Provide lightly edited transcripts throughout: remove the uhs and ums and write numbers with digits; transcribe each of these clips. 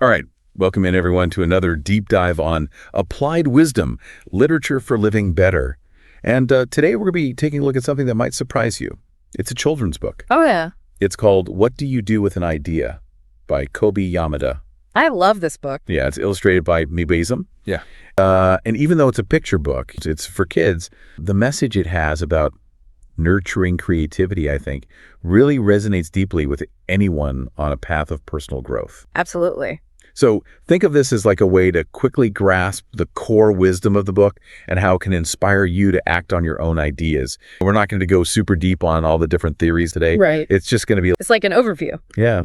All right. Welcome in, everyone, to another deep dive on applied wisdom, literature for living better. And today we're going to be taking a look at something that might surprise you. It's a children's book. Oh, yeah. It's called What Do You Do with an Idea by Kobi Yamada. I love this book. Yeah, it's illustrated by Mae Besom. Yeah. And even though it's a picture book, it's for kids, the message it has about nurturing creativity, I think, really resonates deeply with anyone on a path of personal growth. Absolutely. So think of this as like a way to quickly grasp the core wisdom of the book and how it can inspire you to act on your own ideas. We're not going to go super deep on all the different theories today. Right. It's just going to be, It's like an overview. yeah,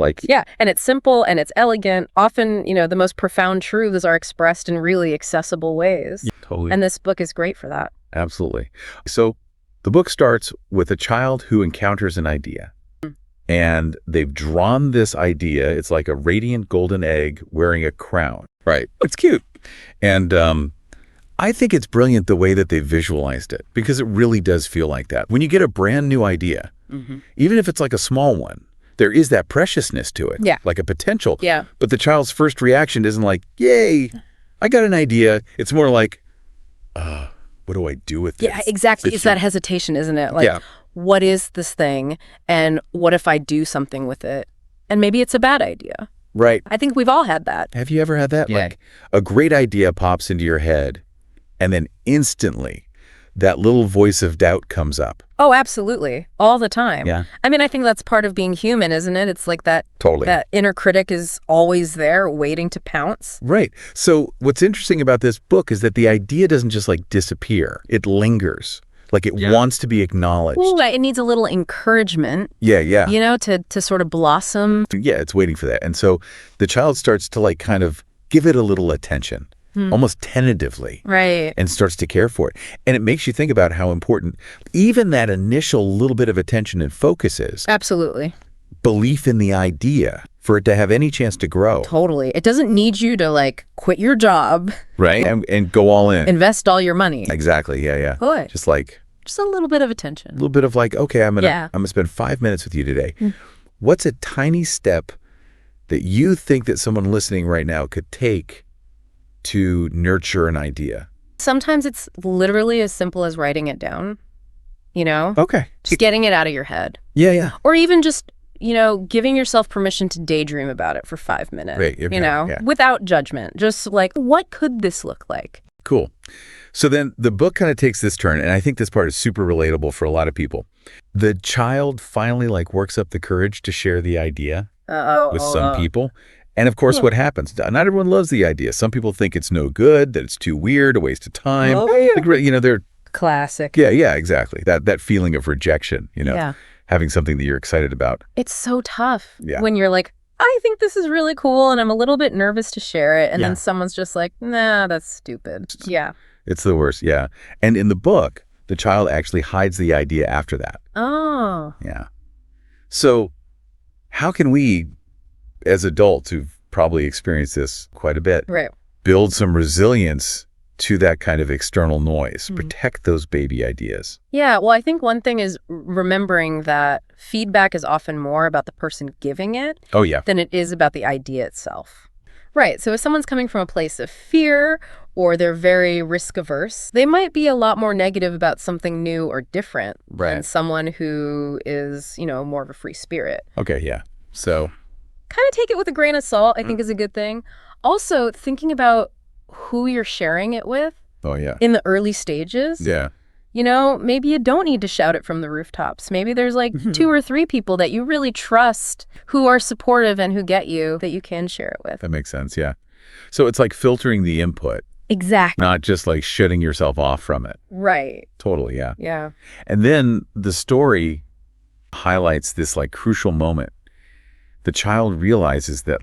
And it's simple and it's elegant. Often, the most profound truths are expressed in really accessible ways. totally. And this book is great for that. Absolutely. So the book starts with a child who encounters an idea. And they've drawn this idea. It's like a radiant golden egg wearing a crown. Right. It's cute. And I think it's brilliant the way that they visualized it, because it really does feel like that. When you get a brand new idea, even if it's like a small one, there is that preciousness to it. Yeah. Like a potential. Yeah. But the child's first reaction isn't like, yay, I got an idea. It's more like, what do I do with this? Yeah, exactly. It's that hesitation, isn't it? Like, Yeah. what is this thing? And what if I do something with it? And maybe it's a bad idea. Right. I think we've all had that. Have you ever had that? Yeah. Like a great idea pops into your head and then instantly that little voice of doubt comes up. Oh, absolutely. All the time. Yeah. I mean, I think that's part of being human, isn't it? It's like that Totally. that inner critic is always there waiting to pounce. Right. So what's interesting about this book is that the idea doesn't just like disappear. It lingers. Like it wants to be acknowledged. Well, it needs a little encouragement, Yeah. to sort of blossom. Yeah, it's waiting for that. And so the child starts to like kind of give it a little attention, almost tentatively. Right. And starts to care for it. And it makes you think about how important even that initial little bit of attention and focus is. Absolutely. Belief in the idea for it to have any chance to grow. Totally. It doesn't need you to like quit your job, Right. And go all in. invest all your money. Exactly. Yeah. Good. Just like Just a little bit of a attention. little bit of like, okay, I'm Yeah. gonna spend 5 minutes with you today. What's a tiny step that you think that someone listening right now could take to nurture an idea? Sometimes it's literally as simple as writing it down, Okay. just getting it out of your head. Yeah. Or even just, giving yourself permission to daydream about it for 5 minutes, Right, yeah. without judgment. Just like, what could this look like? Cool. So then the book kind of takes this turn, and I think this part is super relatable for a lot of people. The child finally like works up the courage to share the idea with some people. And of course, what happens? Not everyone loves the idea. Some people think it's no good, that it's too weird, a waste of time. They're Classic. yeah, exactly. That feeling of rejection, Yeah. having something that you're excited about. It's so tough Yeah. when you're like, I think this is really cool and I'm a little bit nervous to share it. And Yeah. then someone's just like, nah, that's stupid. Yeah. It's the worst, yeah. And in the book, the child actually hides the idea after that. Oh. Yeah. So how can we, as adults who've probably experienced this quite a bit, Right. build some resilience to that kind of external noise, protect those baby ideas? Yeah. Well, I think one thing is remembering that feedback is often more about the person giving it Oh, yeah. than it is about the idea itself. Right. So if someone's coming from a place of fear or they're very risk averse, they might be a lot more negative about something new or different than Right. someone who is, more of a free spirit. Okay, yeah. So, Kind of take it with a grain of salt, I think is a good thing. Also, thinking about who you're sharing it with oh, yeah. in the early stages. Yeah. Maybe you don't need to shout it from the rooftops. Maybe there's like 2 or 3 people that you really trust who are supportive and who get you that you can share it with. That makes sense, yeah. So it's like filtering the input, Exactly. not just like shutting yourself off from it. Right. Totally, yeah. Yeah. And then the story highlights this like crucial moment. The child realizes that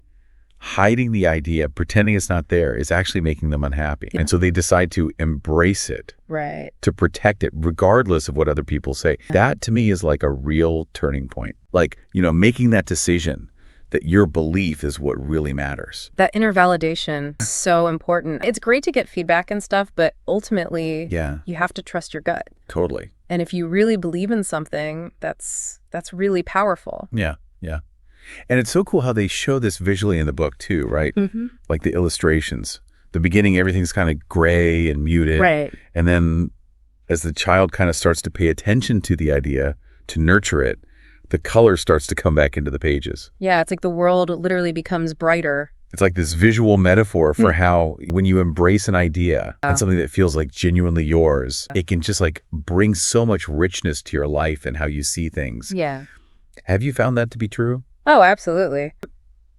hiding the idea, pretending it's not there, is actually making them unhappy. And so they decide to embrace it, Right. to protect it, regardless of what other people say. That to me is like a real turning point. Like, making that decision that your belief is what really matters. That inner validation is so important. It's great to get feedback and stuff, but ultimately Yeah, you have to trust your gut. totally. And if you really believe in something, that's really powerful. Yeah. And it's so cool how they show this visually in the book too, right? Mm-hmm. Like the illustrations. The beginning, everything's kind of gray and muted. Right. And then as the child kind of starts to pay attention to the idea, to nurture it, the color starts to come back into the pages. Yeah, it's like the world literally becomes brighter. It's like this visual metaphor for how when you embrace an idea and something that feels like genuinely yours, it can just like bring so much richness to your life and how you see things. Yeah. Have you found that to be true? Oh, absolutely.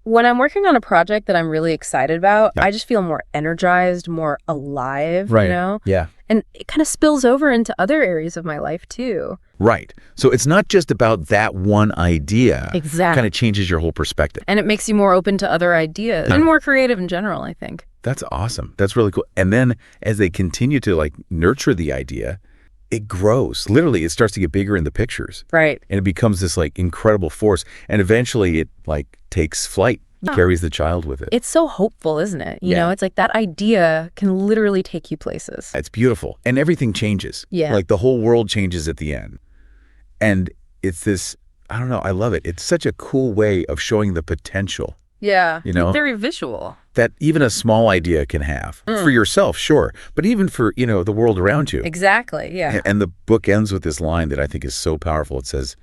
When I'm working on a project that I'm really excited about, Yeah. I just feel more energized, more alive, you know? Yeah. And it kind of spills over into other areas of my life too. Right. So it's not just about that one idea. Exactly. Kind of changes your whole perspective. And it makes you more open to other ideas and more creative in general, I think. That's awesome. That's really cool. And then as they continue to like nurture the idea, it grows. Literally, it starts to get bigger in the pictures. Right. And it becomes this like incredible force. And eventually it like takes flight, carries the child with it. It's so hopeful, isn't it? You know, it's like that idea can literally take you places. It's beautiful. And everything changes. Yeah. Like the whole world changes at the end. And it's this, I don't know, I love it. It's such a cool way of showing the potential. Yeah. You know? Very visual. That even a small idea can have. For yourself, sure. But even for, you know, the world around you. Exactly. Yeah. And the book ends with this line that I think is so powerful. It says,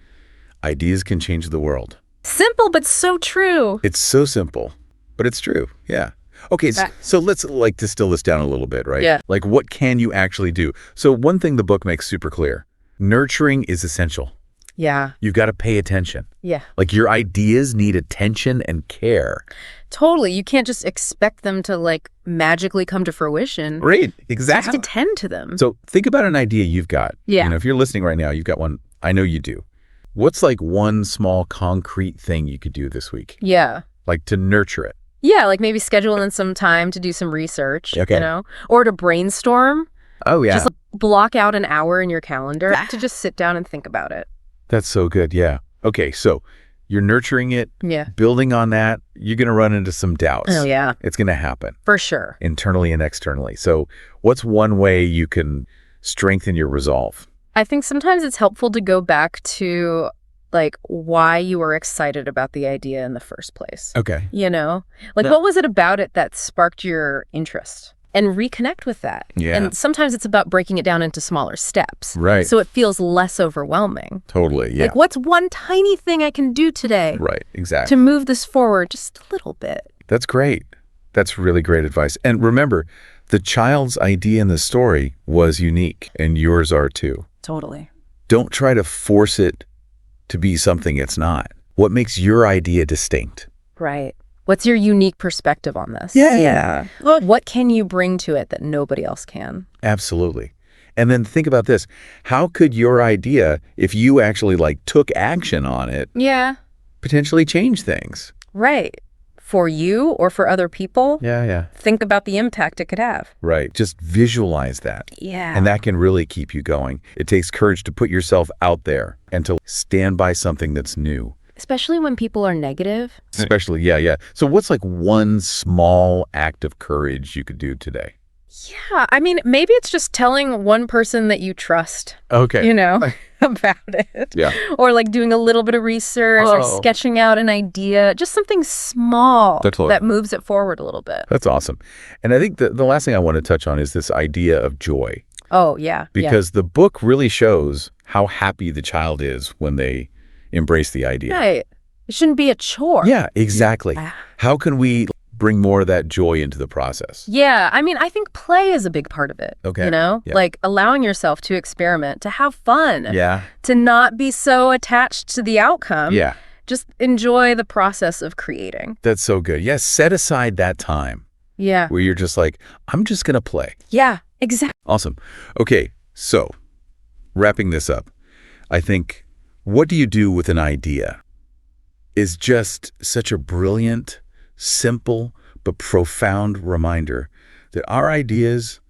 ideas can change the world. Simple, but so true. It's so simple, but it's true. Yeah. Okay, so let's like distill this down a little bit, right? Yeah. Like what can you actually do? So one thing the book makes super clear, nurturing is essential. Yeah. You've got to pay attention. Yeah. Like your ideas need attention and care. Totally. You can't just expect them to like magically come to fruition. Right, You exactly. have to tend to them. So think about an idea you've got. Yeah. You know, if you're listening right now, you've got one. I know you do. What's like one small concrete thing you could do this week? Yeah. Like to nurture it. Yeah, like maybe schedule in some time to do some research, Okay. you know, or to brainstorm. Oh, yeah. Just like, block out an hour in your calendar to just sit down and think about it. That's so good. Yeah. Okay. So you're nurturing it, Yeah. building on that. You're going to run into some doubts. Oh, yeah. It's going to happen For sure. internally and externally. So what's one way you can strengthen your resolve? I think sometimes it's helpful to go back to like why you were excited about the idea in the first place. Okay. You know, like what was it about it that sparked your interest? And reconnect with that. Yeah. And sometimes it's about breaking it down into smaller steps. Right. So it feels less overwhelming. Totally. Yeah. Like, what's one tiny thing I can do today Right. Exactly. to move this forward just a little bit? That's great. That's really great advice. And remember, the child's idea in the story was unique, and yours are too. Totally. Don't try to force it to be something it's not. What makes your idea distinct? Right. What's your unique perspective on this? Yeah. What can you bring to it that nobody else can? Absolutely. And then think about this. How could your idea, if you actually like took action on it, Yeah. potentially change things? Right. For you or for other people, Yeah. think about the impact it could have. Right. Just visualize that. Yeah. And that can really keep you going. It takes courage to put yourself out there and to stand by something that's new. Especially when people are negative. Especially, yeah. So what's like one small act of courage you could do today? Yeah. I mean, maybe it's just telling one person that you trust, Okay. you know, about it. Yeah. Or like doing a little bit of research or Oh. sketching out an idea, just something small Totally. that moves it forward a little bit. That's awesome. And I think the last thing I want to touch on is this idea of joy. Oh, yeah. Because the book really shows how happy the child is when they embrace the idea. Right. It shouldn't be a chore. Yeah, exactly. Yeah. How can we bring more of that joy into the process? Yeah. I mean, I think play is a big part of it. Okay. You know, Yeah. like allowing yourself to experiment, to have fun, Yeah. to not be so attached to the outcome. Yeah. Just enjoy the process of creating. That's so good. Yes, set aside that time Yeah. where you're just like, I'm just going to play. Yeah, exactly. Awesome. Okay, so wrapping this up, I think what do you do with an idea is just such a brilliant, simple, but profound reminder that our ideas,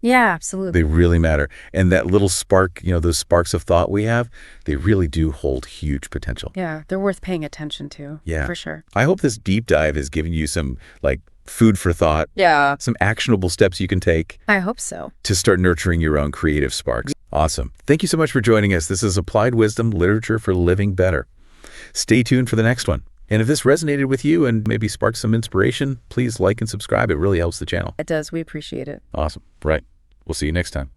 Yeah, absolutely. they really matter. And that little spark, you know, those sparks of thought we have, they really do hold huge potential. Yeah, they're worth paying attention to. Yeah. For sure. I hope this deep dive has given you some like food for thought, Yeah. some actionable steps you can take I hope so. to start nurturing your own creative sparks. Awesome. Thank you so much for joining us. This is Applied Wisdom, Literature for Living Better. Stay tuned for the next one. And if this resonated with you and maybe sparked some inspiration, please like and subscribe. It really helps the channel. It does. We appreciate it. Awesome. Right. We'll see you next time.